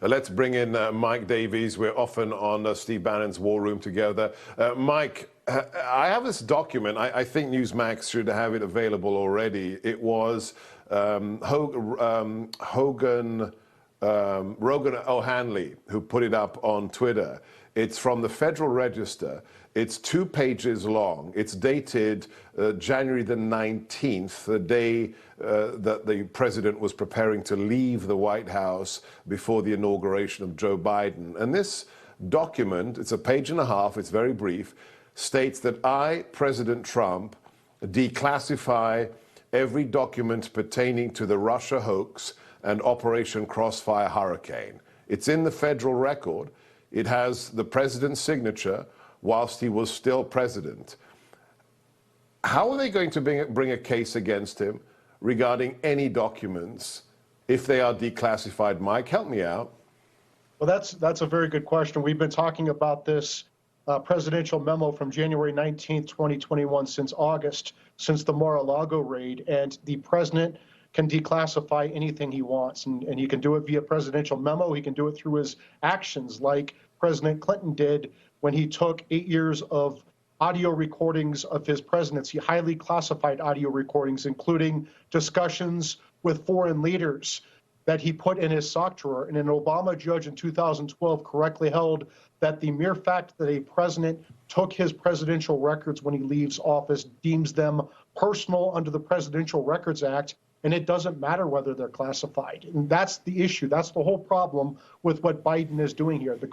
Let's bring in Mike Davies. We're often on Steve Bannon's War Room together. Mike, I have this document. I think Newsmax should have it available already. It was Rogan O'Hanley who put it up on Twitter. It's from the Federal Register. It's 2 pages long. It's dated January the 19th, the day that the president was preparing to leave the White House before the inauguration of Joe Biden. And this document, it's a page and a half, it's very brief, states that I, President Trump, declassify every document pertaining to the Russia hoax and Operation Crossfire Hurricane. It's in the federal record. It has the president's signature whilst he was still president. How are they going to bring a case against him regarding any documents if they are declassified? Mike, help me out. Well, that's a very good question. We've been talking about this presidential memo from January 19th, 2021, since August, since the Mar-a-Lago raid, and the president can declassify anything he wants, and he can do it via presidential memo. He can do it through his actions, like President Clinton did when he took 8 years of audio recordings of his presidency, highly classified audio recordings, including discussions with foreign leaders that he put in his sock drawer. And an Obama judge in 2012 correctly held that the mere fact that a president took his presidential records when he leaves office deems them personal under the Presidential Records Act, and it doesn't matter whether they're classified. And that's the issue. That's the whole problem with what Biden is doing here. The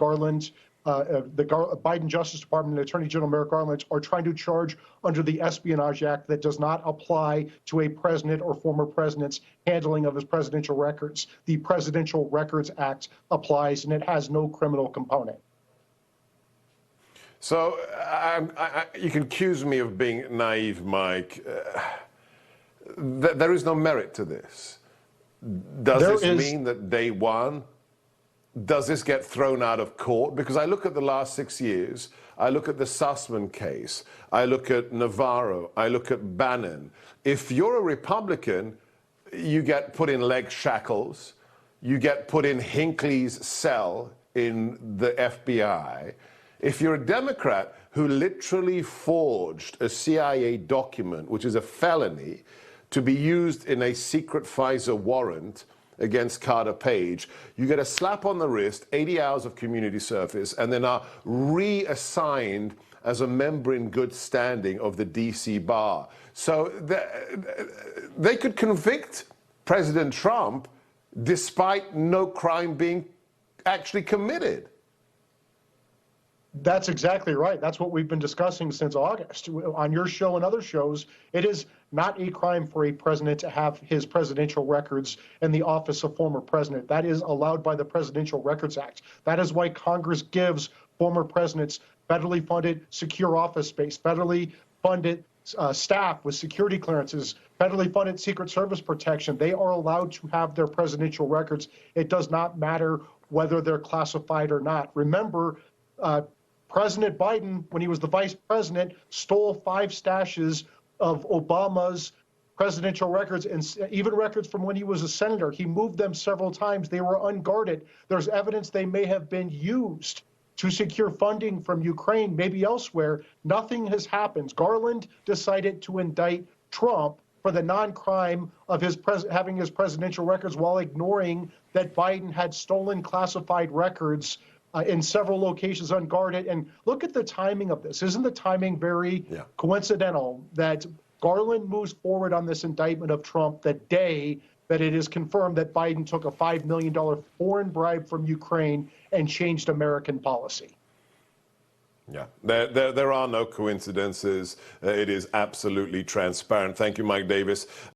Biden Justice Department and Attorney General Merrick Garland are trying to charge under the Espionage Act that does not apply to a president or former president's handling of his presidential records. The Presidential Records Act applies, and it has no criminal component. So you can accuse me of being naive, Mike. There is no merit to this. Does this mean that day one, does this get thrown out of court? Because I look at the last 6 years, I look at the Sussman case, I look at Navarro, I look at Bannon. If you're a Republican, you get put in leg shackles, you get put in Hinckley's cell in the FBI. If you're a Democrat who literally forged a CIA document, which is a felony, to be used in a secret FISA warrant against Carter Page, you get a slap on the wrist, 80 hours of community service, and then are reassigned as a member in good standing of the DC bar. So they could convict President Trump despite no crime being actually committed. That's exactly right. That's what we've been discussing since August. On your show and other shows, it is not a crime for a president to have his presidential records in the office of former president. That is allowed by the Presidential Records Act. That is why Congress gives former presidents federally funded secure office space, federally funded staff with security clearances, federally funded Secret Service protection. They are allowed to have their presidential records. It does not matter whether they're classified or not. Remember, President Biden, when he was the vice president, stole 5 stashes of Obama's presidential records, and even records from when he was a senator. He moved them several times. They were unguarded. There's evidence they may have been used to secure funding from Ukraine, maybe elsewhere. Nothing has happened. Garland decided to indict Trump for the non-crime of having his presidential records while ignoring that Biden had stolen classified records in several locations unguarded. And look at the timing of this. Isn't the timing very coincidental that Garland moves forward on this indictment of Trump the day that it is confirmed that Biden took a $5 million foreign bribe from Ukraine and changed American policy? Yeah, there are no coincidences. It is absolutely transparent. Thank you, Mike Davis.